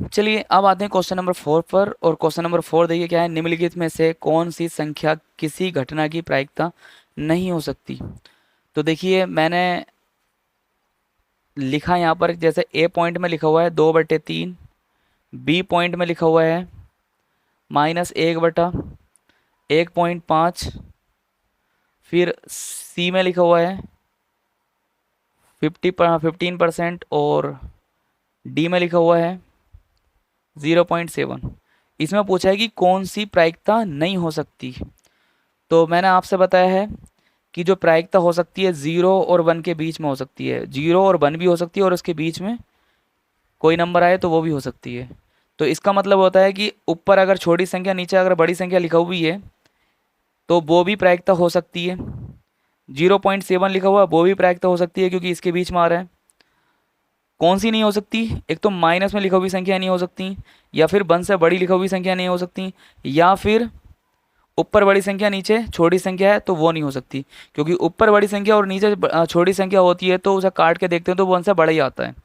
चलिए अब आते हैं क्वेश्चन नंबर 4 पर। और क्वेश्चन नंबर 4 देखिए क्या है, निम्नलिखित में से कौन सी संख्या किसी घटना की प्रायिकता नहीं हो सकती। तो देखिए मैंने लिखा यहाँ पर, जैसे ए पॉइंट में लिखा हुआ है 2/3, बी पॉइंट में लिखा हुआ है -1/1.5, फिर सी में लिखा हुआ है 15%, और डी में लिखा हुआ है 0.7। इसमें पूछा है कि कौन सी प्रायिकता नहीं हो सकती। तो मैंने आपसे बताया है कि जो प्रायिकता हो सकती है 0 और 1 के बीच में हो सकती है, 0 और 1 भी हो सकती है, और उसके बीच में कोई नंबर आए तो वो भी हो सकती है। तो इसका मतलब होता है कि ऊपर अगर छोटी संख्या, नीचे अगर बड़ी संख्या लिखा हुई है तो वो भी प्रायिकता हो सकती है। 0.7 लिखा हुआ वो भी प्रायिकता हो सकती है क्योंकि इसके बीच में आ रहा है। कौन सी नहीं हो सकती? एक तो माइनस में लिखा हुई संख्या नहीं हो सकती, या फिर 1 से बड़ी लिखा हुई संख्या नहीं हो सकती, या फिर ऊपर बड़ी संख्या नीचे छोटी संख्या है तो वो नहीं हो सकती। क्योंकि ऊपर बड़ी संख्या और नीचे छोटी संख्या होती है तो उसे काट के देखते हैं तो वो 1 से बड़ा ही आता है।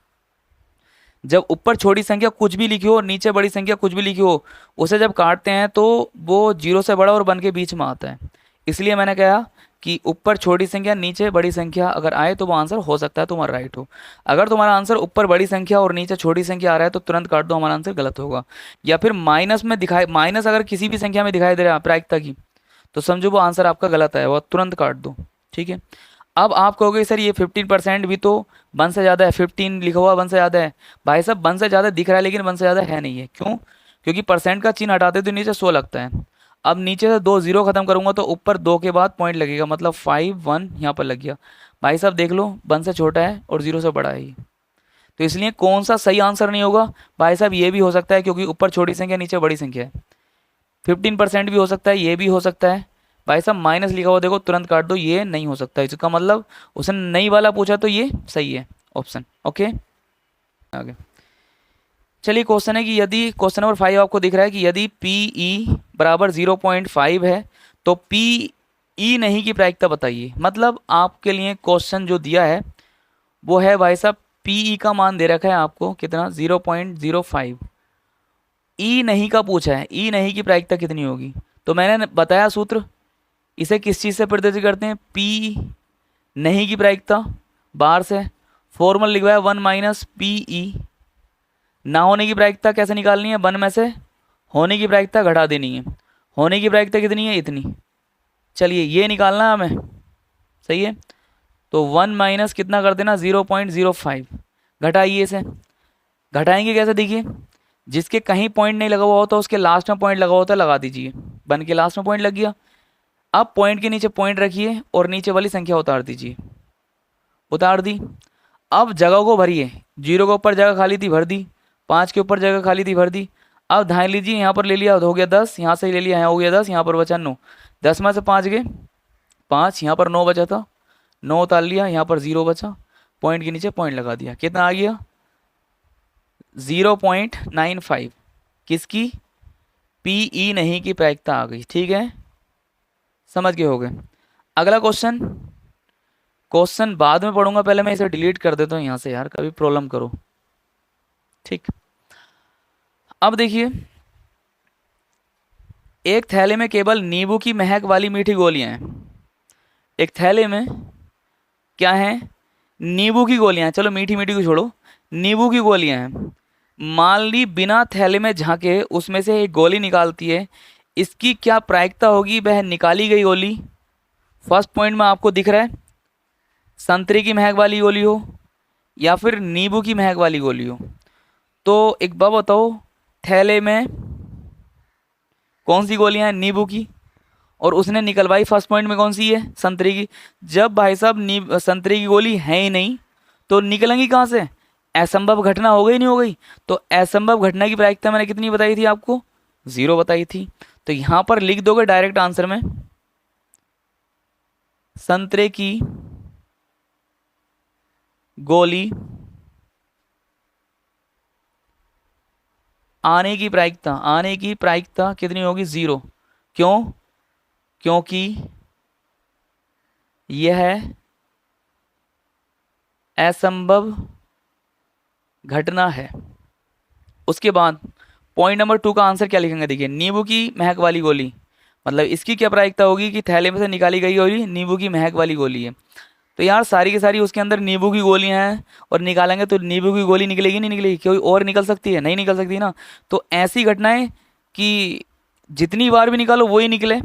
जब ऊपर छोटी संख्या कुछ भी लिखी हो और नीचे बड़ी संख्या कुछ भी लिखी हो, उसे जब काटते हैं तो वो 0 से बड़ा और 1 के बीच में आता है। इसलिए मैंने कहा कि ऊपर छोटी संख्या नीचे बड़ी संख्या अगर आए तो वो आंसर हो सकता है तुम्हारा राइट हो। अगर तुम्हारा आंसर ऊपर बड़ी संख्या और नीचे छोटी संख्या आ रहा है तो तुरंत काट दो, हमारा आंसर गलत होगा। या फिर माइनस में दिखाई, माइनस अगर किसी भी संख्या में दिखाई दे रहा है प्रायिकता की, तो समझो वो आंसर आपका गलत है, वो तुरंत काट दो। ठीक है। अब आप कहोगे सर ये 15% भी तो 1 से ज़्यादा है, 15 लिखा हुआ 1 से ज़्यादा है। भाई साहब 1 से ज़्यादा दिख रहा है लेकिन 1 से ज़्यादा है नहीं है। क्यों? क्योंकि परसेंट का चिन्ह हटाते तो नीचे 100 लगता है। अब नीचे से 2 जीरो खत्म करूंगा तो ऊपर 2 के बाद पॉइंट लगेगा, मतलब 5 1 यहाँ पर लग गया। भाई साहब देख लो 1 से छोटा है और 0 से बड़ा है ये। तो इसलिए कौन सा सही आंसर नहीं होगा? भाई साहब ये भी हो सकता है क्योंकि ऊपर छोटी संख्या नीचे बड़ी संख्या है। 15% भी हो सकता है, ये भी हो सकता है। भाई साहब माइनस लिखा हुआ देखो तुरंत काट दो, ये नहीं हो सकता। इसका मतलब उसने नहीं वाला पूछा तो ये सही है ऑप्शन। ओके आगे चलिए, क्वेश्चन है कि यदि क्वेश्चन नंबर 5 आपको दिख रहा है कि यदि पी ई बराबर 0.5 है तो पी ई नहीं की प्रायिकता बताइए। मतलब आपके लिए क्वेश्चन जो दिया है वो है भाई साहब पी ई का मान दे रखा है आपको कितना, 0.05। ई नहीं का पूछा है, ई नहीं की प्रायिकता कितनी होगी। तो मैंने बताया सूत्र, इसे किस चीज़ से प्रदर्शित करते हैं, पी नहीं की प्रायिकता बाहर से फॉर्मल लिखवाया 1 - पी ई। ना होने की प्रायिकता कैसे निकालनी है, 1 में से होने की प्रायिकता घटा देनी है। होने की प्रायिकता कितनी है, इतनी। चलिए ये निकालना है हमें, सही है। तो 1 माइनस कितना कर देना, 0.05। घटाइए इसे, घटाएंगे कैसे देखिए, जिसके कहीं पॉइंट नहीं लगा हुआ होता उसके लास्ट में पॉइंट लगा होता है, लगा दीजिए। 1 के लास्ट में पॉइंट लग गया। अब पॉइंट के नीचे पॉइंट रखिए और नीचे वाली संख्या उतार दीजिए। उतार दी। अब जगह को भरिए, 0 के ऊपर जगह खाली थी भर दी, 5 के ऊपर जगह खाली थी भर दी। अब धाए लीजिए, यहाँ पर ले लिया हो गया 10, यहाँ से ले लिया यहाँ हो गया 10, यहाँ पर बचा 9। 10 में से 5 गए 5, यहाँ पर 9 बचा था, 9 उतार लिया, यहाँ पर 0 बचा, पॉइंट के नीचे पॉइंट लगा दिया। कितना आ गया, 0.95। किसकी, पी ई नहीं की प्रायिकता आ गई। ठीक है, समझ गए हो गए। अगला क्वेश्चन, क्वेश्चन बाद में पढ़ूंगा, पहले मैं इसे डिलीट कर देता हूँ यहाँ से, यार कभी प्रॉब्लम करो। ठीक, अब देखिए, एक थैले में केवल नींबू की महक वाली मीठी गोलियां हैं। एक थैले में क्या है, नींबू की गोलियां हैं। चलो मीठी मीठी को छोड़ो, नींबू की गोलियां हैं। मान ली बिना थैले में झांके उसमें से एक गोली निकालती है, इसकी क्या प्रायिकता होगी, वह निकाली गई गोली। फर्स्ट पॉइंट में आपको दिख रहा है संतरे की महक वाली गोली हो या फिर नींबू की महक वाली गोली हो। तो एक बार बताओ, थैले में कौन सी गोलियां हैं, नींबू की, और उसने निकलवाई फर्स्ट पॉइंट में कौन सी है, संतरे की। जब भाई साहब संतरे की गोली है ही नहीं तो निकलेंगी कहाँ से, असंभव घटना हो गई नहीं हो गई। तो असंभव घटना की प्रायिकता मैंने कितनी बताई थी आपको, 0 बताई थी। तो यहां पर लिख दोगे डायरेक्ट आंसर में, संतरे की गोली आने की प्रायिकता, आने की प्रायिकता कितनी होगी, 0। क्यों? क्योंकि यह असंभव घटना है। उसके बाद पॉइंट नंबर 2 का आंसर क्या लिखेंगे, देखिए नींबू की महक वाली गोली, मतलब इसकी क्या प्रायिकता होगी कि थैले में से निकाली गई गोली नींबू की महक वाली गोली है। तो यार सारी की सारी उसके अंदर नींबू की गोलियां हैं, और निकालेंगे तो नींबू की गोली निकलेगी नहीं निकलेगी, कोई और निकल सकती है, नहीं निकल सकती ना। तो ऐसी घटनाएं कि जितनी बार भी निकालो वही निकले,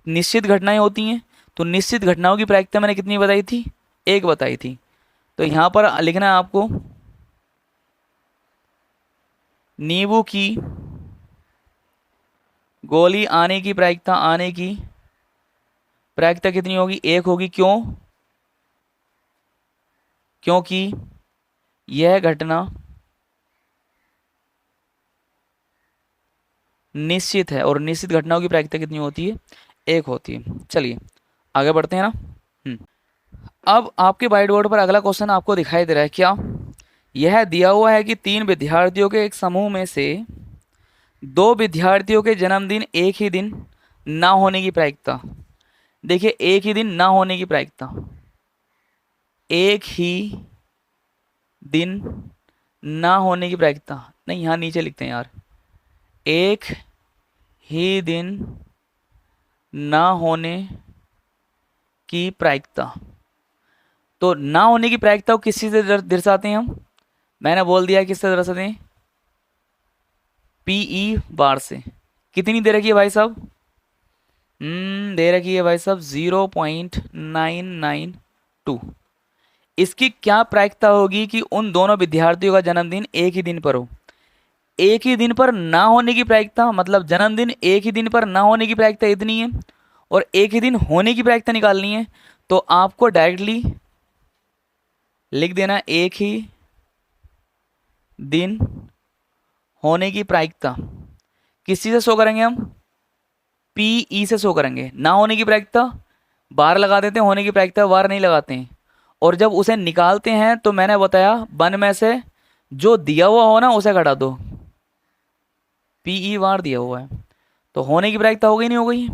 निश्चित घटनाएं होती हैं। तो निश्चित घटनाओं की प्रायिकता मैंने कितनी बताई थी, 1 बताई थी। तो यहाँ पर लिखना है आपको नींबू की गोली आने की प्रायिकता, आने की प्रायिकता कितनी होगी, 1 होगी। क्यों, क्योंकि यह घटना निश्चित है, और निश्चित घटनाओं की प्रायिकता कितनी होती है, 1 होती है। चलिए आगे बढ़ते हैं ना। अब आपके व्हाइट बोर्ड पर अगला क्वेश्चन आपको दिखाई दे रहा है क्या, यह दिया हुआ है कि 3 विद्यार्थियों के एक समूह में से 2 विद्यार्थियों के जन्मदिन एक ही दिन ना होने की प्रायिकता, देखिए एक ही दिन ना होने की प्रायिकता, एक ही दिन ना होने की प्रायिकता, नहीं यहाँ नीचे लिखते हैं यार, एक ही दिन ना होने की प्रायिकता। तो ना होने की प्रायिकता को किस चीज से दर्शाते हैं हम, मैंने बोल दिया किससे दर्शाते हैं, पीई बार से। कितनी दे रखी है भाई साहब, दे रखी है भाई साहब 0.992। इसकी क्या प्रायिकता होगी कि उन दोनों विद्यार्थियों का जन्मदिन एक ही दिन पर हो। एक ही दिन पर ना होने की प्रायिकता मतलब जन्मदिन एक ही दिन पर ना होने की प्रायिकता इतनी है, और एक ही दिन होने की प्रायिकता निकालनी है। तो आपको डायरेक्टली लिख देना एक ही दिन होने की प्रायिकता, किस चीज़ से शो करेंगे हम, पीई से शो करेंगे। ना होने की प्रायिकता बार लगा देते हैं, होने की प्रायिकता बार नहीं लगाते हैं। और जब उसे निकालते हैं तो मैंने बताया वन में से जो दिया हुआ हो ना उसे घटा दो, पीई बार दिया हुआ है तो होने की प्रायिकता हो गई नहीं हो गई।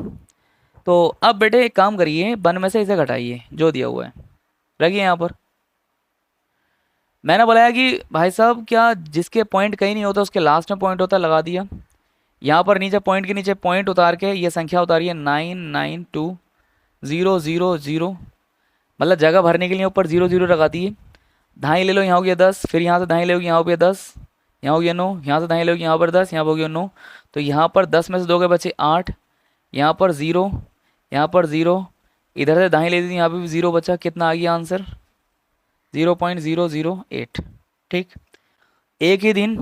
तो अब बेटे एक काम करिए, वन में से इसे घटाइए जो दिया हुआ है, रखिए यहाँ पर। मैंने बताया कि भाई साहब क्या जिसके पॉइंट कहीं नहीं होता उसके लास्ट में पॉइंट होता, लगा दिया। यहाँ पर नीचे पॉइंट के नीचे पॉइंट उतार के ये संख्या उतारिए 992000, मतलब जगह भरने के लिए ऊपर 00 लगा दिए। ढाई ले लो, यहाँ हो गया 10, फिर यहाँ से ढाई ले लो, यहाँ हो गया 10, यहाँ हो गया 9, यहाँ से ढाई ले लो, यहाँ पर 10, यहाँ हो गया 9। तो यहाँ पर 10 में से 2 के बचे 8, यहाँ पर 0, यहाँ पर 0, इधर से ढाई ले दी, यहाँ पे भी 0 बचा। कितना आ गया आंसर, 0.008। ठीक, एक ही दिन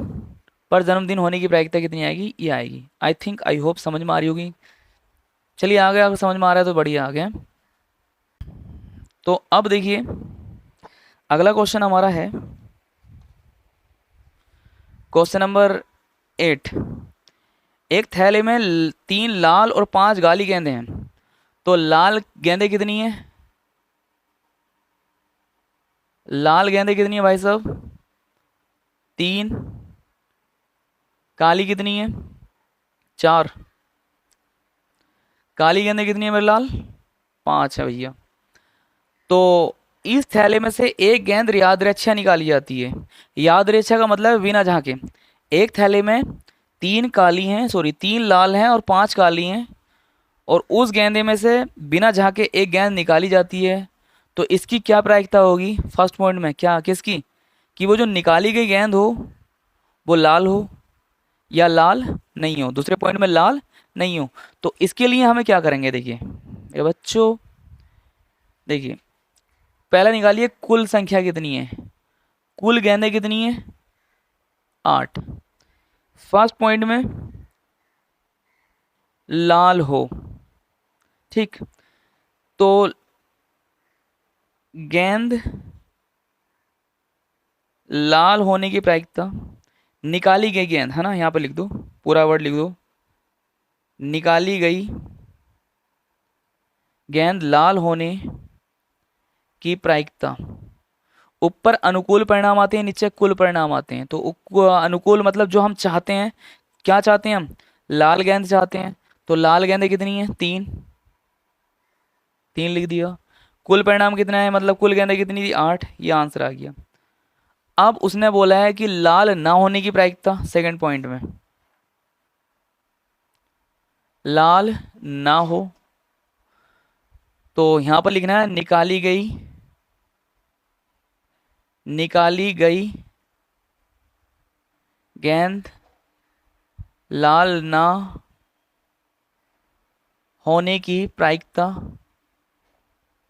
पर जन्मदिन होने की प्रायिकता कितनी आएगी, ये आएगी। आई थिंक आई होप समझ में आ रही होगी। चलिए आ गया, अगर समझ में आ रहा है तो बढ़िया आ गया। तो अब देखिए अगला क्वेश्चन हमारा है क्वेश्चन नंबर 8। एक थैले में 3 लाल और 5 गाली गेंदे हैं, तो लाल गेंदे कितनी है, लाल गेंदे कितनी है भाई साहब 3, काली कितनी है 4, काली गेंदे कितनी है मेरे लाल 5 है भैया। तो इस थैले में से एक गेंद याद रेखा निकाली जाती है। याद रेखा का मतलब है बिना झांके। एक थैले में 3 काली हैं, सॉरी 3 लाल हैं और 5 काली हैं, और उस गेंदे में से बिना झांके एक गेंद निकाली जाती है। तो इसकी क्या प्रायिकता होगी, फर्स्ट पॉइंट में क्या किसकी, कि वो जो निकाली गई गेंद हो वो लाल हो या लाल नहीं हो, दूसरे पॉइंट में लाल नहीं हो। तो इसके लिए हमें क्या करेंगे, देखिए ये बच्चों, देखिए पहला निकालिए कुल संख्या कितनी है, कुल गेंदें कितनी है 8। फर्स्ट पॉइंट में लाल हो, ठीक, तो गेंद लाल होने की प्रायिकता, निकाली गई गेंद है ना, यहाँ पे लिख दो पूरा वर्ड लिख दो, निकाली गई गेंद लाल होने की प्रायिकता। ऊपर अनुकूल परिणाम आते हैं, नीचे कुल परिणाम आते हैं। तो अनुकूल मतलब जो हम चाहते हैं, क्या चाहते हैं हम, लाल गेंद चाहते हैं। तो लाल गेंदें कितनी है 3, 3 लिख दिया। कुल परिणाम कितना है, मतलब कुल गेंदें कितनी थी 8, ये आंसर आ गया। अब उसने बोला है कि लाल ना होने की प्रायिकता, सेकंड पॉइंट में लाल ना हो, तो यहां पर लिखना है निकाली गई गेंद लाल ना होने की प्रायिकता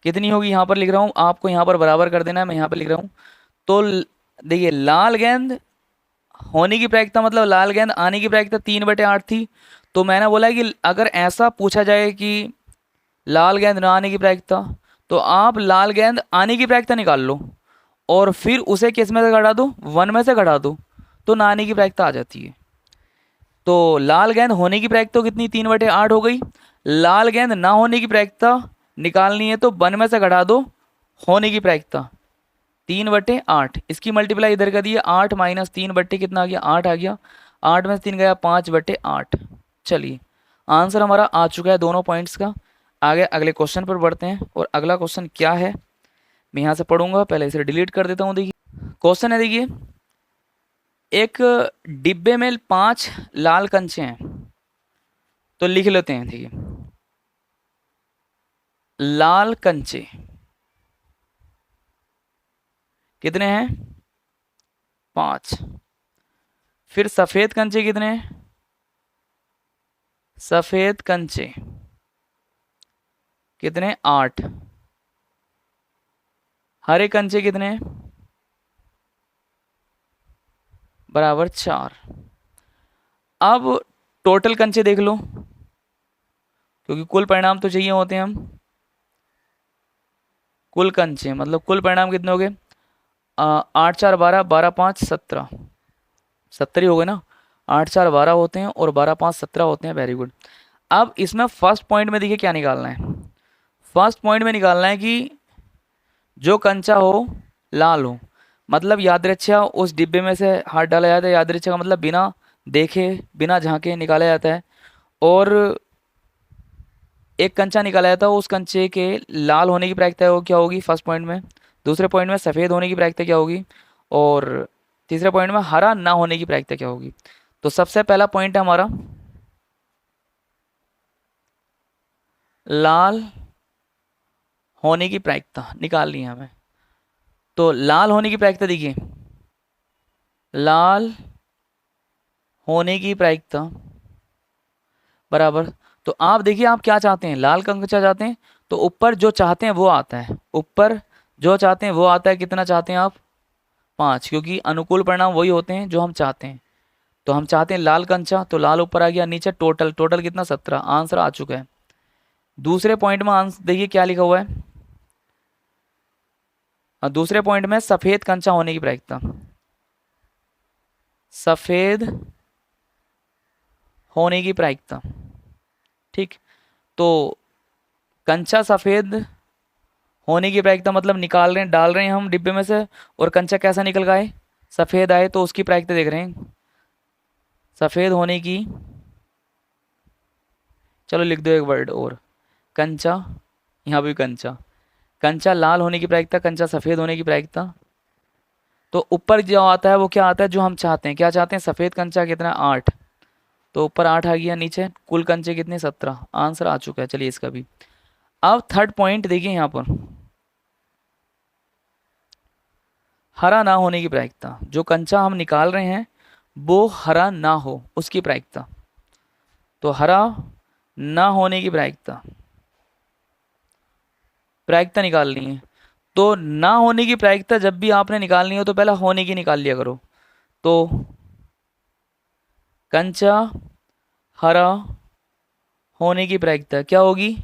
कितनी होगी, यहां पर लिख रहा हूं, आपको यहां पर बराबर कर देना है, मैं यहां पर लिख रहा हूं। तो देखिए, लाल गेंद होने की प्रायिकता मतलब लाल गेंद आने की प्रायिकता 3/8 थी। तो मैंने बोला है कि अगर ऐसा पूछा जाए कि लाल गेंद ना आने की प्रायिकता, तो आप लाल गेंद आने की प्रायिकता निकाल लो और फिर उसे किस में से घटा दो, 1 में से घटा दो, तो ना आने की प्रायिकता आ जाती है। तो लाल गेंद होने की प्रायिकता कितनी, 3/8 हो गई। लाल गेंद ना होने की प्रायिकता निकालनी है तो 1 में से घटा दो होने की प्रायिकता, 3/8। इसकी मल्टीप्लाई इधर कर दिए, 8 माइनस 3 बट्टे कितना आ गया, 8 आ गया। 8 में से 3 गया, 5/8। चलिए, आंसर हमारा आ चुका है दोनों पॉइंट्स का। आगे अगले क्वेश्चन पर बढ़ते हैं, और अगला क्वेश्चन क्या है मैं यहाँ से पढ़ूंगा, पहले इसे डिलीट कर देता हूँ। देखिए क्वेश्चन है, देखिए एक डिब्बे में 5 लाल कंचे हैं, तो लिख लेते हैं। देखिए, लाल कंचे कितने हैं, 5। फिर सफेद कंचे कितने हैं, सफेद कंचे कितने, 8। हरे कंचे कितने हैं, बराबर 4। अब टोटल कंचे देख लो, क्योंकि कुल परिणाम तो चाहिए होते हैं हम। कुल कंचे मतलब कुल परिणाम कितने हो गए, 8 4 12, 12 5 17, 70 ही हो गए ना। 8 4 12 होते हैं और 12 5 17 होते हैं। Very good. अब इसमें फर्स्ट पॉइंट में देखिए क्या निकालना है। फर्स्ट पॉइंट में निकालना है कि जो कंचा हो लाल हो, मतलब यादृच्छा उस डिब्बे में से हाथ डाला जाता है। यादृच्छा का मतलब बिना देखे बिना झांके निकाला जाता है। और एक कंचा निकाला जाता है, उस कंचे के लाल होने की प्रायिकता वो क्या होगी फर्स्ट पॉइंट में। दूसरे पॉइंट में सफ़ेद होने की प्रायिकता क्या होगी, और तीसरे पॉइंट में हरा ना होने की प्रायिकता क्या होगी। तो सबसे पहला पॉइंट है हमारा लाल होने की प्रायिकता निकालनी है हमें। तो लाल होने की प्रायिकता देखिए, लाल होने की प्रायिकता बराबर, तो आप देखिए आप क्या चाहते हैं, लाल कंचा चाहते हैं, तो ऊपर जो चाहते हैं वो आता है। ऊपर जो चाहते हैं वो आता है, कितना चाहते हैं आप, 5, क्योंकि अनुकूल परिणाम वही होते हैं जो हम चाहते हैं। तो हम चाहते हैं लाल कंचा, तो लाल ऊपर आ गया, नीचे टोटल, टोटल कितना, 17। आंसर आ चुका है। दूसरे पॉइंट में आंसर देखिए क्या लिखा हुआ है। दूसरे पॉइंट में सफेद कंचा होने की प्रायिकता, सफेद होने की प्रायिकता, ठीक। तो कंचा सफेद होने की प्रायिकता मतलब निकाल रहे हैं, डाल रहे हैं हम डिब्बे में से, और कंचा कैसा निकल का आए, सफेद आए, तो उसकी प्रायिकता देख रहे हैं सफेद होने की। चलो लिख दो एक वर्ड और, कंचा, यहाँ भी कंचा। कंचा लाल होने की प्रायिकता, कंचा सफेद होने की प्रायिकता। तो ऊपर जो आता है वो क्या आता है, जो हम चाहते हैं। क्या चाहते हैं, सफेद कंचा कितना, 8, तो ऊपर 8 आ गया, नीचे कुल कंचे कितने, 17। आंसर आ चुका है। चलिए इसका भी। अब थर्ड पॉइंट देखिए यहाँ पर, हरा ना होने की प्रायिकता। जो कंचा हम निकाल रहे हैं वो हरा ना हो, उसकी प्रायिकता। तो हरा ना होने की प्रायिकता, प्रायिकता निकालनी है। तो ना होने की प्रायिकता जब भी आपने निकालनी हो तो पहले होने की निकाल लिया करो। तो कंचा हरा होने की प्रायिकता क्या होगी,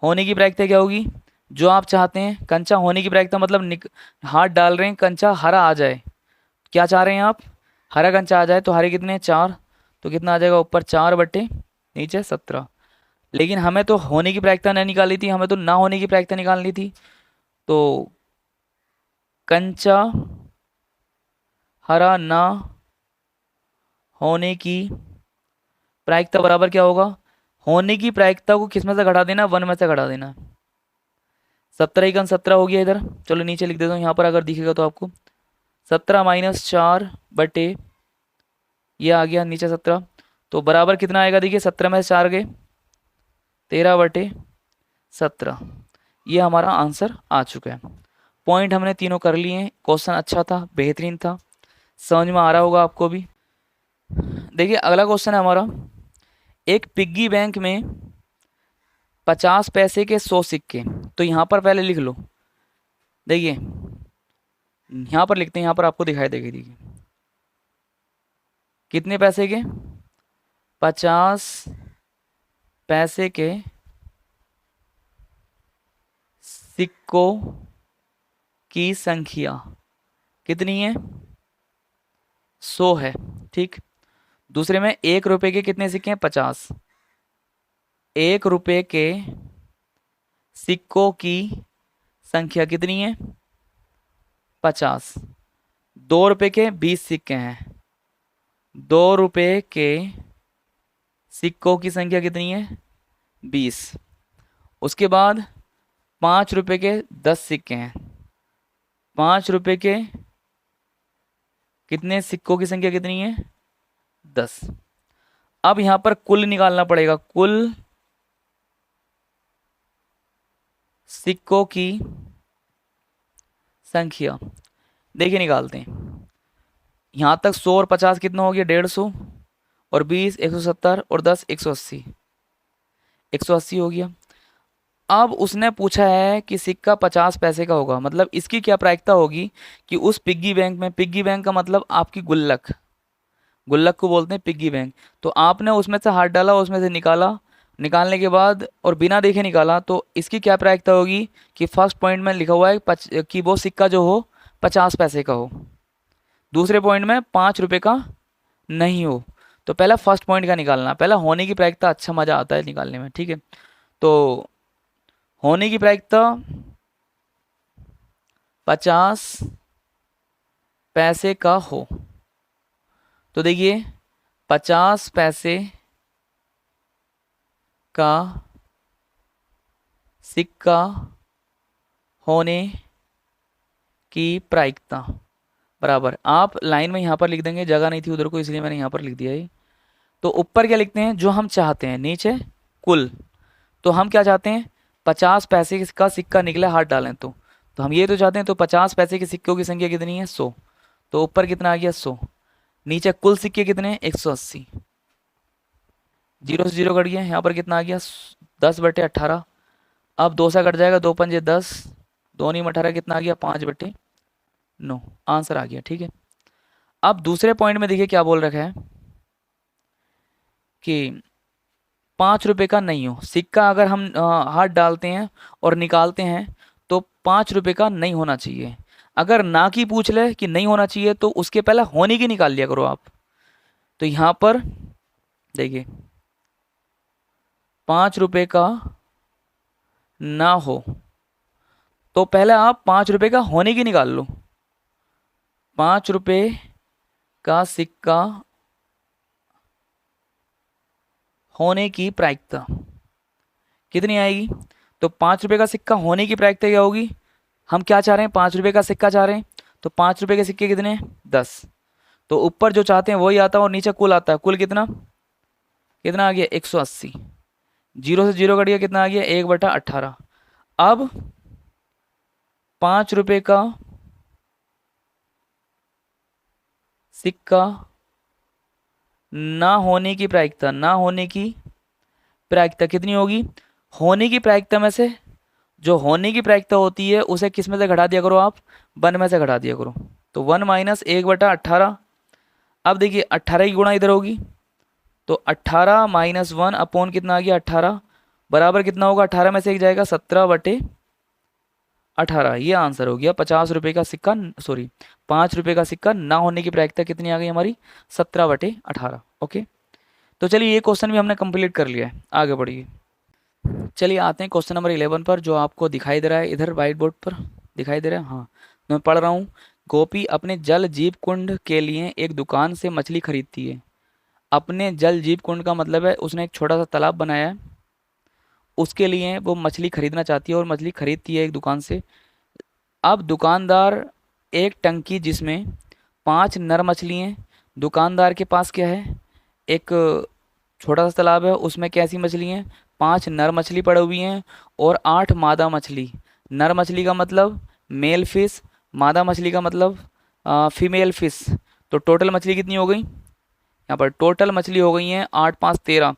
होने की प्रायिकता क्या होगी, जो आप चाहते हैं कंचा होने की प्रायिकता मतलब हाथ डाल रहे हैं कंचा हरा आ जाए। क्या चाह रहे हैं आप, हरा कंचा आ जाए। तो हरे कितने, 4, तो कितना आ जाएगा ऊपर 4 बट्टे नीचे 17। लेकिन हमें तो होने की प्रायिकता नहीं निकाली थी, हमें तो ना होने की प्रायिकता निकालनी थी। तो कंचा हरा ना होने की प्रायिकता बराबर क्या होगा, होने की प्रायिकता को किस में से घटा देना, 1 में से घटा देना। 17 1 17 हो गया इधर। चलो नीचे लिख देता हूँ यहाँ पर, अगर दिखेगा तो आपको 17-4 ये आ गया नीचे 17, तो बराबर कितना आएगा देखिए, 17 में से 4 गए 13/17। ये हमारा आंसर आ चुका है। पॉइंट हमने तीनों कर लिए हैं। क्वेश्चन अच्छा था, बेहतरीन था, समझ में आ रहा होगा आपको भी। देखिए अगला क्वेश्चन है हमारा, एक पिग्गी बैंक में 50 पैसे के 100 सिक्के, तो यहाँ पर पहले लिख लो। देखिए यहाँ पर लिखते हैं, यहाँ पर आपको दिखाई देगी, देखिए कितने पैसे के, 50 पैसे के सिक्कों की संख्या कितनी है, 100 है, ठीक। दूसरे में 1 रुपए के कितने सिक्के हैं, 50। 1 रुपए के सिक्कों की संख्या कितनी है, 50। 2 रुपए के 20 सिक्के हैं, 2 रुपए के सिक्कों की संख्या कितनी है, 20। उसके बाद 5 रुपए के 10 सिक्के हैं, 5 रुपए के कितने सिक्कों की संख्या कितनी है, 10। अब यहां पर कुल निकालना पड़ेगा, कुल सिक्कों की संख्या। देखिए निकालते हैं, यहां तक 100 और 50 कितना हो गया, 150, और 20 170, और 10 180, 180 हो गया। अब उसने पूछा है कि सिक्का 50 पैसे का होगा, मतलब इसकी क्या प्रायिकता होगी कि उस पिग्गी बैंक में, पिग्गी बैंक का मतलब आपकी गुल्लक, गुल्लक को बोलते हैं पिग्गी बैंक। तो आपने उसमें से हाथ डाला, उसमें से निकाला, निकालने के बाद और बिना देखे निकाला, तो इसकी क्या प्रायिकता होगी कि फर्स्ट पॉइंट में लिखा हुआ है कि वो सिक्का जो हो 50 पैसे का हो, दूसरे पॉइंट में 5 रुपये का नहीं हो। तो पहला फर्स्ट पॉइंट का निकालना, पहला होने की प्रायिकता, अच्छा मज़ा आता है निकालने में, ठीक है। तो होने की प्रायिकता 50 पैसे का हो, तो देखिए 50 पैसे का सिक्का होने की प्रायिकता बराबर, आप लाइन में यहाँ पर लिख देंगे, जगह नहीं थी उधर को इसलिए मैंने यहाँ पर लिख दिया है। तो ऊपर क्या लिखते हैं, जो हम चाहते हैं, नीचे कुल। तो हम क्या चाहते हैं, 50 पैसे का सिक्का निकला, हाथ डालें तो हम ये तो चाहते हैं। तो 50 पैसे के सिक्कों की संख्या कितनी है, 100। तो ऊपर कितना आ गया, 100। नीचे कुल सिक्के कितने हैं, 180। 0 से 0 कट गया, यहाँ पर कितना आ गया, 10/18। अब 2 सा कट जाएगा, 2 पंजे 10, 2 नीम 18, कितना आ गया, 5/9। आंसर आ गया, ठीक है। अब दूसरे पॉइंट में देखिए क्या बोल रखा है कि 5 रुपये का नहीं हो सिक्का, अगर हम हाथ डालते हैं और निकालते हैं तो 5 रुपये का नहीं होना चाहिए। अगर ना की पूछ ले कि नहीं होना चाहिए, तो उसके पहले होने की निकाल लिया करो आप। तो यहाँ पर देखिए 5 रुपये का ना हो, तो पहले आप 5 रुपये का होने की निकाल लो। 5 रुपये का सिक्का होने की प्रायिकता कितनी आएगी, तो 5 रुपये का सिक्का होने की प्रायिकता क्या होगी, हम क्या चाह रहे हैं, 5 रुपये का सिक्का चाह रहे हैं। तो 5 रुपये के सिक्के कितने हैं, 10। तो ऊपर जो चाहते हैं वही आता है और नीचे कुल आता है। कुल कितना कितना आ गया, 180। 0 से 0 कट गया, कितना आ गया, 1/18। अब 5 रुपये का सिक्का ना होने की प्रायिकता, ना होने की प्रायिकता कितनी होगी, होने की प्रायिकता में से जो होने की प्रायिकता होती है उसे किस में से घटा दिया करो आप, 1 में से घटा दिया करो। तो 1 - 1/18। अब देखिए 18 की गुणा इधर होगी, तो 18 - 1 अपॉन कितना आ गया, 18 बराबर कितना होगा, 18 में से एक जाएगा, 17/18। ये आंसर हो गया 50 रुपये का सिक्का, सॉरी 5 रुपये का सिक्का ना होने की प्रायिकता कितनी आ गई हमारी, 17/18। ओके, तो चलिए ये क्वेश्चन भी हमने कंप्लीट कर लिया है, आगे बढ़िए। चलिए आते हैं क्वेश्चन नंबर 11 पर, जो आपको दिखाई दे रहा है इधर व्हाइट बोर्ड पर दिखाई दे रहा है। हाँ मैं पढ़ रहा हूँ। गोपी अपने जल जीव कुंड के लिए एक दुकान से मछली खरीदती है। अपने जल जीव कुंड का मतलब है उसने एक छोटा सा तालाब बनाया है, उसके लिए वो मछली खरीदना चाहती है और मछली खरीदती है एक दुकान से। अब दुकानदार एक टंकी जिसमें 5 नर मछली हैं। दुकानदार के पास क्या है, एक छोटा सा तालाब है, उसमें कैसी मछली हैं, 5 नर मछली पड़ी हुई हैं और 8 मादा मछली। नर मछली का मतलब मेल फिश, मादा मछली का मतलब फीमेल फिश। तो टोटल मछली कितनी हो गई, यहाँ पर टोटल मछली हो गई हैं 8 5 13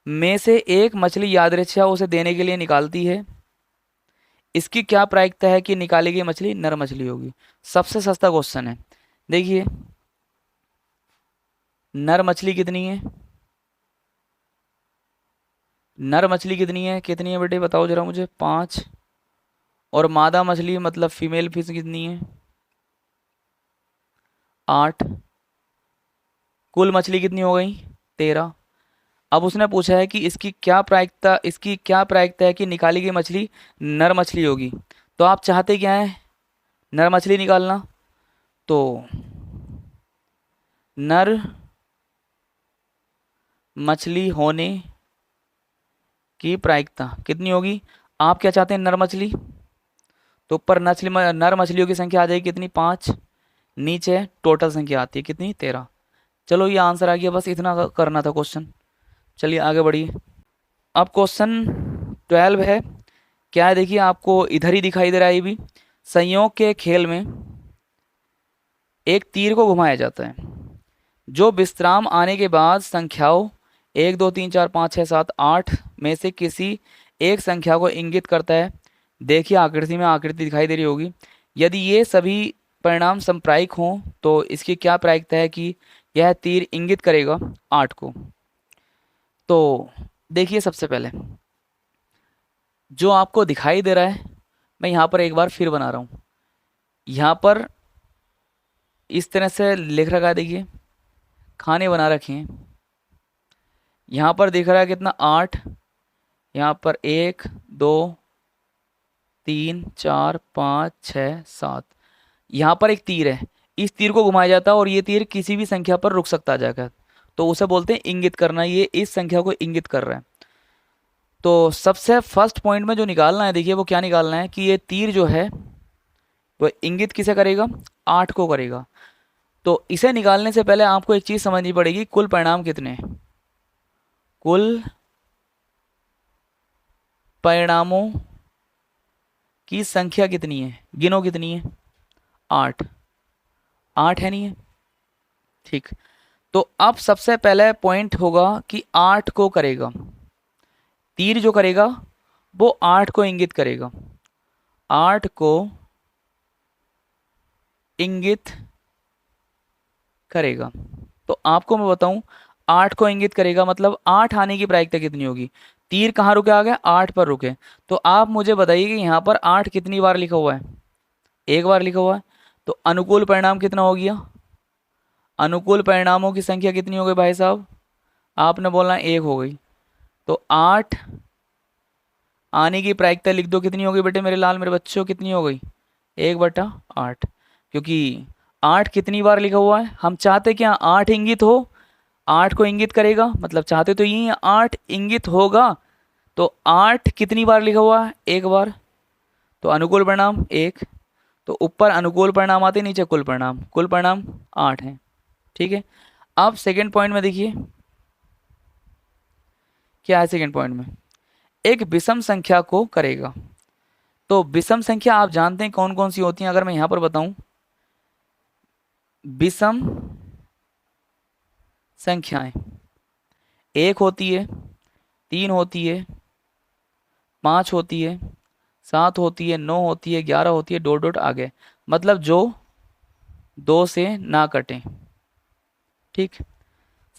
में से एक मछली यादृच्छा उसे देने के लिए निकालती है। इसकी क्या प्रायिकता है कि निकाली गई मछली नर मछली होगी। सबसे सस्ता क्वेश्चन है। देखिए नर मछली कितनी है, नर मछली कितनी है बेटे बताओ जरा मुझे, 5। और मादा मछली मतलब फीमेल फिश कितनी है, 8। कुल मछली कितनी हो गई, 13। अब उसने पूछा है कि इसकी क्या प्रायिकता है कि निकाली गई मछली नर मछली होगी। तो आप चाहते क्या है, नर मछली निकालना। तो नर मछली होने की प्रायिकता कितनी होगी, आप क्या चाहते हैं नर मछली। तो ऊपर नर मछलियों की संख्या आ जाएगी कितनी, 5। नीचे टोटल संख्या आती है कितनी, 13। चलो ये आंसर आ गया, बस इतना करना था क्वेश्चन। चलिए आगे बढ़िए। अब क्वेश्चन 12 है। क्या है देखिए, आपको इधर ही दिखाई दे रहा है ये भी। संयोग के खेल में एक तीर को घुमाया जाता है जो विश्राम आने के बाद संख्याओं 1 2 3 4 5 6 7 8 में से किसी एक संख्या को इंगित करता है। देखिए आकृति में, आकृति दिखाई दे रही होगी। यदि ये सभी परिणाम संप्रायिक हों तो इसकी क्या प्रायिकता है कि यह तीर इंगित करेगा 8 को। तो देखिए सबसे पहले जो आपको दिखाई दे रहा है, मैं यहाँ पर एक बार फिर बना रहा हूँ। यहाँ पर इस तरह से लिख रखा है, देखिए खाने बना रखे हैं। यहाँ पर दिख रहा है कितना, 8। यहाँ पर 1 2 3 4 5 6 7। यहाँ पर एक तीर है, इस तीर को घुमाया जाता है और ये तीर किसी भी संख्या पर रुक सकता है जाकर, तो उसे बोलते हैं इंगित करना। ये इस संख्या को इंगित कर रहा है। तो सबसे फर्स्ट पॉइंट में जो निकालना है, देखिए वो क्या निकालना है कि ये तीर जो है वो इंगित किसे करेगा, 8 को करेगा। तो इसे निकालने से पहले आपको एक चीज समझनी पड़ेगी, कुल परिणाम कितने हैं। कुल परिणामों की संख्या कितनी है, गिनो कितनी है, 8। 8 है नहीं है, ठीक। तो अब सबसे पहले पॉइंट होगा कि 8 को करेगा, तीर जो करेगा वो 8 को इंगित करेगा, 8 को इंगित करेगा। तो आपको मैं बताऊं, 8 को इंगित करेगा मतलब 8 आने की प्रायिकता कितनी होगी। तीर कहाँ रुके, आ गया 8 पर रुके। तो आप मुझे बताइए कि यहाँ पर 8 कितनी बार लिखा हुआ है, एक बार लिखा हुआ है। तो अनुकूल परिणाम कितना हो गया, अनुकूल परिणामों की संख्या कितनी हो गई भाई साहब, आपने बोलना 1 हो गई। तो 8 आने की प्रायिकता लिख दो, कितनी हो गई बेटे मेरे लाल मेरे बच्चों, कितनी हो गई, 1/8। क्योंकि 8 कितनी बार लिखा हुआ है, हम चाहते क्या 8 इंगित हो, 8 को इंगित करेगा, मतलब चाहते तो यही है 8 इंगित होगा। तो 8 कितनी बार लिखा हुआ है, 1 बार। तो अनुकूल परिणाम 1। तो ऊपर अनुकूल परिणाम आते, नीचे कुल परिणाम, कुल परिणाम 8 है, ठीक है। अब सेकेंड पॉइंट में देखिए क्या है, सेकेंड पॉइंट में एक विषम संख्या को करेगा। तो विषम संख्या आप जानते हैं कौन कौन सी होती हैं, अगर मैं यहां पर बताऊं, विषम संख्याएं 1 होती है, 3 होती है, 5 होती है, 7 होती है, 9 होती है, 11 होती है, डॉट डॉट आगे, मतलब जो 2 से ना कटें, ठीक।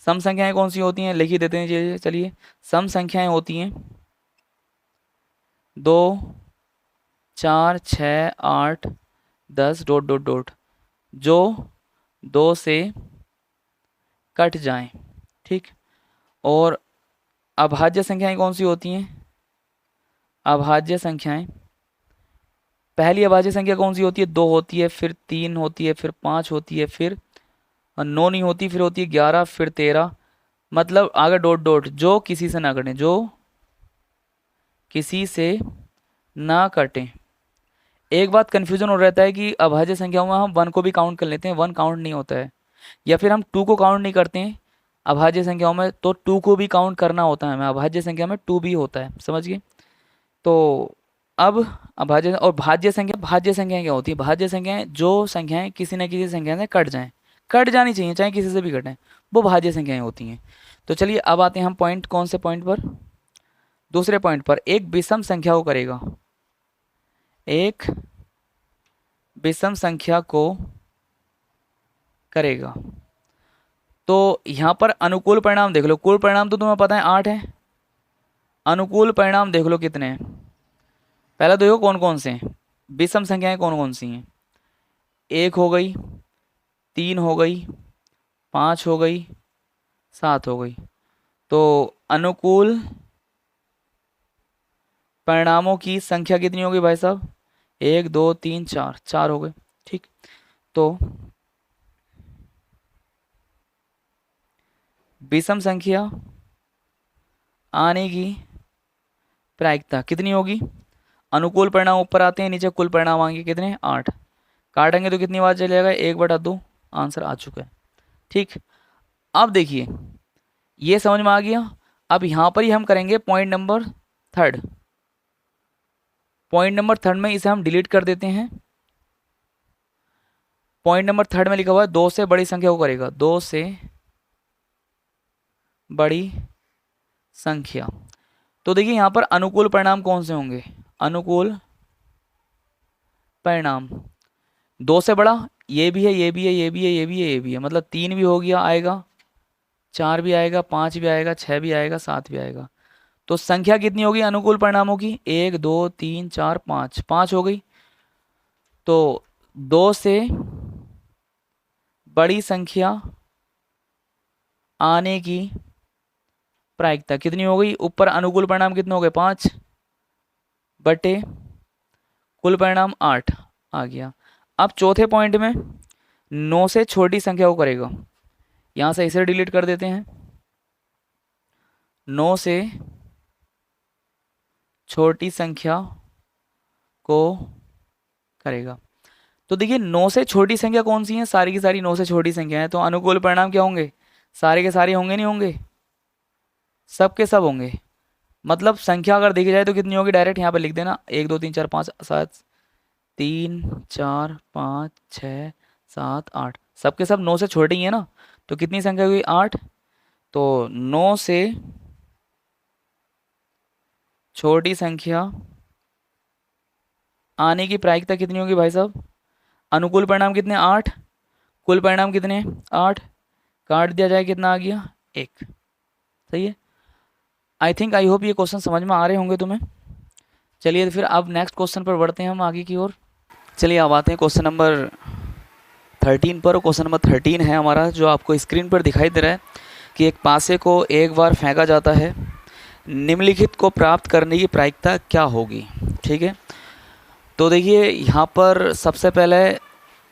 सम संख्याएं कौन सी होती हैं, लिख ही देते हैं चलिए। सम संख्याएं होती हैं 2 4 6 8 10 डॉट डॉट डॉट, जो 2 से कट जाएं, ठीक। और अभाज्य संख्याएं कौन सी होती हैं, अभाज्य संख्याएं, पहली अभाज्य संख्या कौन सी होती है, 2 होती है, फिर 3 होती है, फिर 5 होती है, फिर 9 नहीं होती, फिर होती है 11, फिर 13, मतलब आगे डॉट डॉट, जो किसी से ना कटें, जो किसी से ना कटें। एक बात कन्फ्यूजन हो रहता है कि अभाज्य संख्याओं में हम 1 को भी काउंट कर लेते हैं, 1 काउंट नहीं होता है, या फिर हम 2 को काउंट नहीं करते हैं अभाज्य संख्याओं में, तो 2 को भी काउंट करना होता है हमें, अभाज्य संख्या में 2 भी होता है, समझ गए। तो अब अभाज्य और भाज्य संख्या, भाज्य संख्याएं क्या होती है? भाज्य संख्याएं जो संख्याएं किसी न किसी संख्या से कट जाएं, कट जानी चाहिए चाहे किसी से भी कटें, वो भाज्य संख्याएं होती हैं। तो चलिए अब आते हैं हम पॉइंट, कौन से पॉइंट पर? दूसरे पॉइंट पर। एक विषम संख्या को करेगा, एक विषम संख्या को करेगा, तो यहां पर अनुकूल परिणाम देख लो। कुल परिणाम तो तुम्हें पता है 8 है, अनुकूल परिणाम देख लो कितने हैं। पहले तो देखो कौन कौन से हैं, विषम संख्याएं कौन कौन सी हैं। 1 हो गई, 3 हो गई, 5 हो गई, 7 हो गई। तो अनुकूल परिणामों की संख्या कितनी होगी भाई साहब? 1 2 3 4, 4 हो गए, ठीक। तो विषम संख्या आने की प्रायिकता कितनी होगी? अनुकूल परिणाम ऊपर आते हैं, नीचे कुल परिणाम आएंगे कितने? 8। काटेंगे तो कितनी बार चलेगा? 1/2। आंसर आ चुका है, ठीक। अब देखिए ये समझ में आ गया। अब यहां पर ही हम करेंगे पॉइंट नंबर 3। पॉइंट नंबर 3 में इसे हम डिलीट कर देते हैं। पॉइंट नंबर 3 में लिखा हुआ है 2 से बड़ी संख्या को करेगा, 2 से बड़ी संख्या। तो देखिए यहां पर अनुकूल परिणाम कौन से होंगे? अनुकूल परिणाम 2 से बड़ा, ये भी है, ये भी है, ये भी है, ये भी है, ये भी है, मतलब 3 भी हो गया, आएगा 4 भी आएगा, 5 भी आएगा, 6 भी आएगा, 7 भी आएगा। तो संख्या कितनी होगी अनुकूल परिणामों की? 1 2 3 4 5, 5 हो गई। तो 2 से बड़ी संख्या आने की प्रायिकता कितनी हो गई? ऊपर अनुकूल परिणाम कितने हो गए? 5 बटे कुल परिणाम 8 आ गया। अब चौथे पॉइंट में 9 से छोटी संख्या को करेगा, यहां से इसे डिलीट कर देते हैं। 9 से छोटी संख्या को करेगा, तो देखिए 9 से छोटी संख्या कौन सी है? सारी की सारी 9 से छोटी संख्या है, तो अनुकूल परिणाम क्या होंगे? सारे के सारे होंगे, नहीं होंगे? सब के सब होंगे। मतलब संख्या अगर देखी जाए तो कितनी होगी? डायरेक्ट यहाँ पे लिख देना, 1 2 3 4 5 7, 3 4 5 6 7 8, सब के सब 9 से छोटे ही है ना, तो कितनी संख्या हुई? 8। तो 9 से छोटी संख्या आने की प्रायिकता कितनी होगी भाई साहब? अनुकूल परिणाम कितने? 8। कुल परिणाम कितने? 8। काट दिया जाए कितना आ गया? 1। सही है। आई थिंक, आई होप ये क्वेश्चन समझ में आ रहे होंगे तुम्हें। चलिए फिर अब नेक्स्ट क्वेश्चन पर बढ़ते हैं हम आगे की ओर। चलिए अब आते हैं क्वेश्चन नंबर 13 पर। क्वेश्चन नंबर 13 है हमारा, जो आपको स्क्रीन पर दिखाई दे रहा है कि एक पासे को एक बार फेंका जाता है, निम्नलिखित को प्राप्त करने की प्रायिकता क्या होगी? ठीक है। तो देखिए यहाँ पर सबसे पहले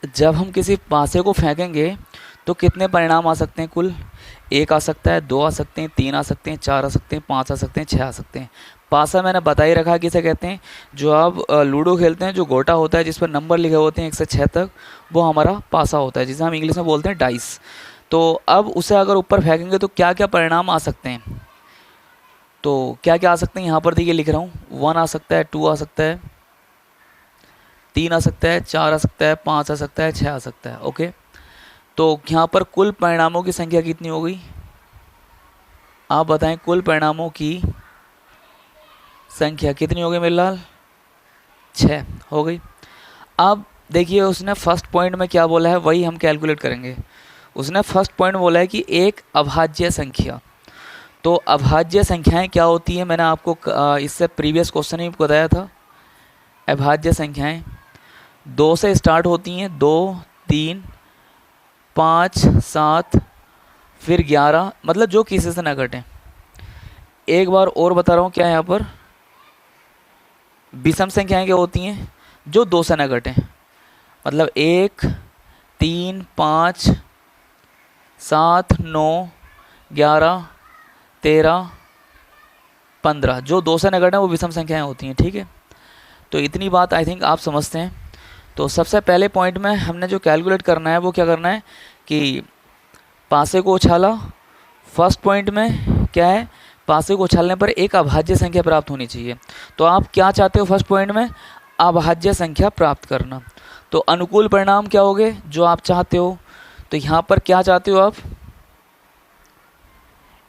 जब हम किसी पासे को फेंकेंगे तो कितने परिणाम आ सकते हैं? कुल 1 आ सकता है, 2 आ सकते हैं, 3 आ सकते हैं, 4 आ सकते हैं, 5 आ सकते हैं, 6 आ सकते हैं। पासा मैंने बता ही रखा किसे कहते हैं। जो आप लूडो खेलते हैं, जो गोटा होता है जिस पर नंबर लिखे होते हैं 1 से 6 तक, वो हमारा पासा होता है, जिसे हम इंग्लिश में बोलते हैं डाइस। तो अब उसे अगर ऊपर फेंकेंगे तो क्या क्या परिणाम आ सकते हैं? तो क्या क्या आ सकते हैं यहाँ पर देखिए लिख रहा हूँ। 1 आ सकता है, 2 आ सकता है, 3 आ सकता है, 4 आ सकता है, 5 आ सकता है, 6 आ सकता है। ओके, तो यहाँ पर कुल परिणामों की संख्या कितनी हो गई? आप बताएं, कुल परिणामों की संख्या कितनी हो गई मेरे लाल? 6 हो गई। अब देखिए उसने फर्स्ट पॉइंट में क्या बोला है वही हम कैलकुलेट करेंगे। उसने फर्स्ट पॉइंट बोला है कि एक अभाज्य संख्या। तो अभाज्य संख्याएं क्या होती है? मैंने आपको इससे प्रीवियस क्वेश्चन ही बताया था। अभाज्य संख्याएं 2 से स्टार्ट होती हैं, 2 3 5 7 फिर 11, मतलब जो किसी से ना घटें। एक बार और बता रहा हूँ क्या है यहाँ पर, विषम संख्याएं क्या होती हैं? जो 2 से ना घटें, मतलब 1 3 5 7 9 11 13 15, जो 2 से ना घटें वो विषम संख्याएं होती हैं। ठीक है, तो इतनी बात आई थिंक आप समझते हैं। तो सबसे पहले पॉइंट में हमने जो कैलकुलेट करना है वो क्या करना है कि पासे को उछाला। फर्स्ट पॉइंट में क्या है, पासे को उछालने पर एक अभाज्य संख्या प्राप्त होनी चाहिए। तो आप क्या चाहते हो फर्स्ट पॉइंट में, अभाज्य संख्या प्राप्त करना। तो अनुकूल परिणाम क्या होंगे जो आप चाहते हो, तो यहाँ पर क्या चाहते हो आप,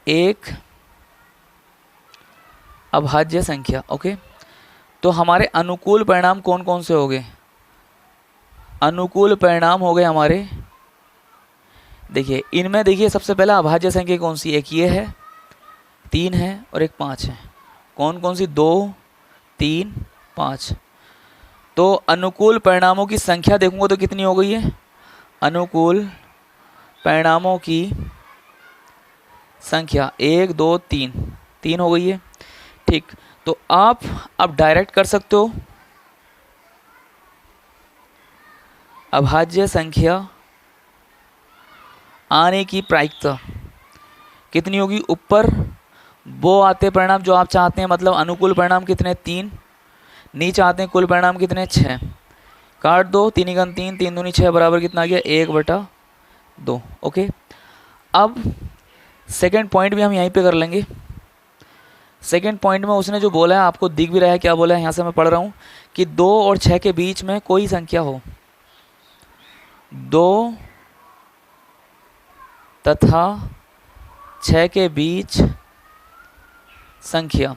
एक अभाज्य संख्या। ओके, तो हमारे अनुकूल परिणाम कौन कौन से हो गए, अनुकूल परिणाम हो गए हमारे, देखिए इनमें देखिए सबसे पहला अभाज्य संख्या कौन सी, एक ये है, 3 है और एक 5 है। कौन कौन सी, 2, 3, 5। तो अनुकूल परिणामों की संख्या देखूंगा तो कितनी हो गई है, अनुकूल परिणामों की संख्या 1, 2, 3, 3 हो गई है। ठीक, तो आप अब डायरेक्ट कर सकते हो, अभाज्य संख्या आने की प्रायिकता कितनी होगी, ऊपर वो आते परिणाम जो आप चाहते हैं, मतलब अनुकूल परिणाम कितने, 3, नीचे आते हैं कुल परिणाम कितने, 6। काट दो, 3 × 3, 3 दूनी 6 बराबर कितना आ गया, 1/2। ओके, अब सेकेंड पॉइंट भी हम यहीं पे कर लेंगे। सेकेंड पॉइंट में उसने जो बोला है आपको दिख भी रहा है, क्या बोला है, यहाँ से मैं पढ़ रहा हूँ कि 2 और 6 के बीच में कोई संख्या हो, 2 तथा 6 के बीच संख्या।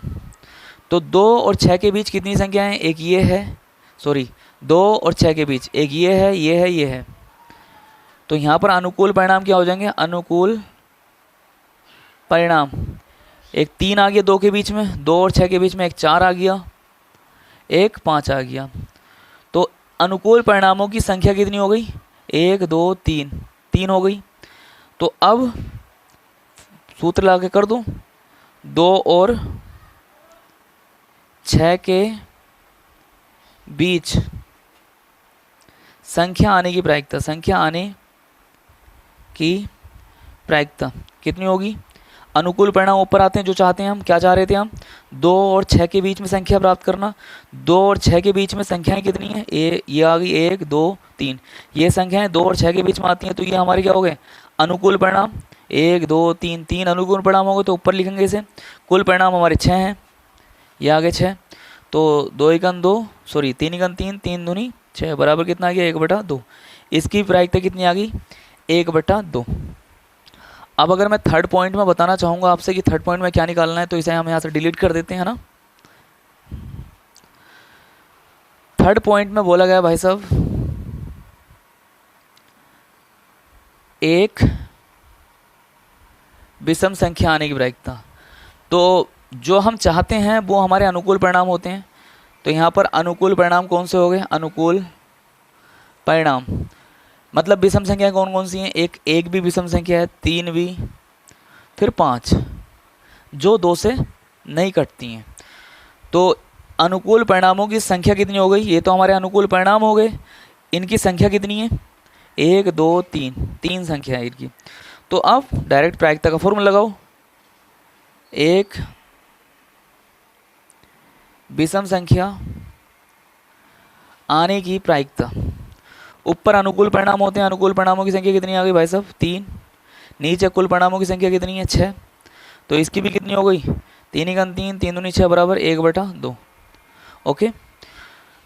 तो 2 और 6 के बीच कितनी संख्या है, एक ये है, सॉरी 2 और 6 के बीच एक ये है, ये है, ये है। तो यहाँ पर अनुकूल परिणाम क्या हो जाएंगे, अनुकूल परिणाम, एक 3 आ गया 2 के बीच में, 2 और 6 के बीच में एक 4 आ गया, एक 5 आ गया। तो अनुकूल परिणामों की संख्या कितनी हो गई, 1, 2, 3, 3 हो गई। तो अब सूत्र लगा के कर दूं, 2 और 6 के बीच संख्या आने की प्रायिकता, संख्या आने की प्रायिकता कितनी होगी, अनुकूल परिणाम ऊपर आते हैं जो चाहते हैं हम, क्या चाह रहे थे हम, 2 और 6 के बीच में संख्या प्राप्त करना। 2 और 6 के बीच में संख्याएं कितनी है, ये आ गई 1, 2, 3, ये संख्याएं 2 और 6 के बीच में आती हैं, तो ये हमारे क्या हो गए, अनुकूल परिणाम। 1, 2, 3, 3 अनुकूल परिणाम हो गए, तो ऊपर लिखेंगे इसे, कुल परिणाम हमारे 6 हैं, ये आ गए 6। तो 2 × 2, सॉरी 3 × 3, 3 दूनी 6 बराबर कितना आ गया, 1/2। इसकी प्रायिकता कितनी आ गई, 1/2। अब अगर मैं थर्ड पॉइंट में बताना चाहूँगा आपसे कि थर्ड पॉइंट में क्या निकालना है, तो इसे हम यहाँ से डिलीट कर देते हैं ना। थर्ड पॉइंट में बोला गया भाई साहब, एक विषम संख्या आने की प्रायिकता। तो जो हम चाहते हैं वो हमारे अनुकूल परिणाम होते हैं। तो यहाँ पर अनुकूल परिणाम कौन से हो गए, अनुकूल परिणाम मतलब विषम संख्या कौन कौन सी हैं, एक भी विषम संख्या है, 3 भी, फिर 5 जो 2 से नहीं कटती हैं। तो अनुकूल परिणामों की संख्या कितनी हो गई, ये तो हमारे अनुकूल परिणाम हो गए, इनकी संख्या कितनी है, 1, 2, 3, 3 संख्या है इनकी। तो अब डायरेक्ट प्रायिकता का फॉर्मूला लगाओ, एक विषम संख्या आने की प्रायिकता, ऊपर अनुकूल परिणाम होते हैं, अनुकूल परिणामों की संख्या कितनी आ गई भाई साहब, 3, नीचे कुल परिणामों की संख्या कितनी है, 6। तो इसकी भी कितनी हो गई, 3 × 3, 3 दूनी 6 बराबर 1/2। ओके,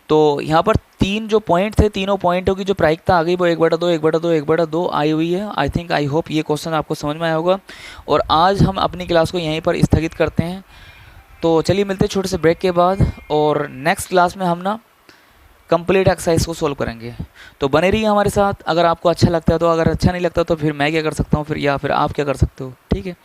तो यहाँ पर 3 जो पॉइंट थे, तीनों पॉइंटों की जो प्रायिकता आ गई वो 1/2, 1/2, 1/2 आई हुई है। आई थिंक, आई होप ये क्वेश्चन आपको समझ में आया होगा। और आज हम अपनी क्लास को यहीं पर स्थगित करते हैं। तो चलिए मिलते हैं छोटे से ब्रेक के बाद, और नेक्स्ट क्लास में हम ना कंप्लीट एक्सरसाइज को सोल्व करेंगे। तो बने रहिए हमारे साथ। अगर आपको अच्छा लगता है तो, अगर अच्छा नहीं लगता तो फिर मैं क्या कर सकता हूँ, फिर या फिर आप क्या कर सकते हो, ठीक है।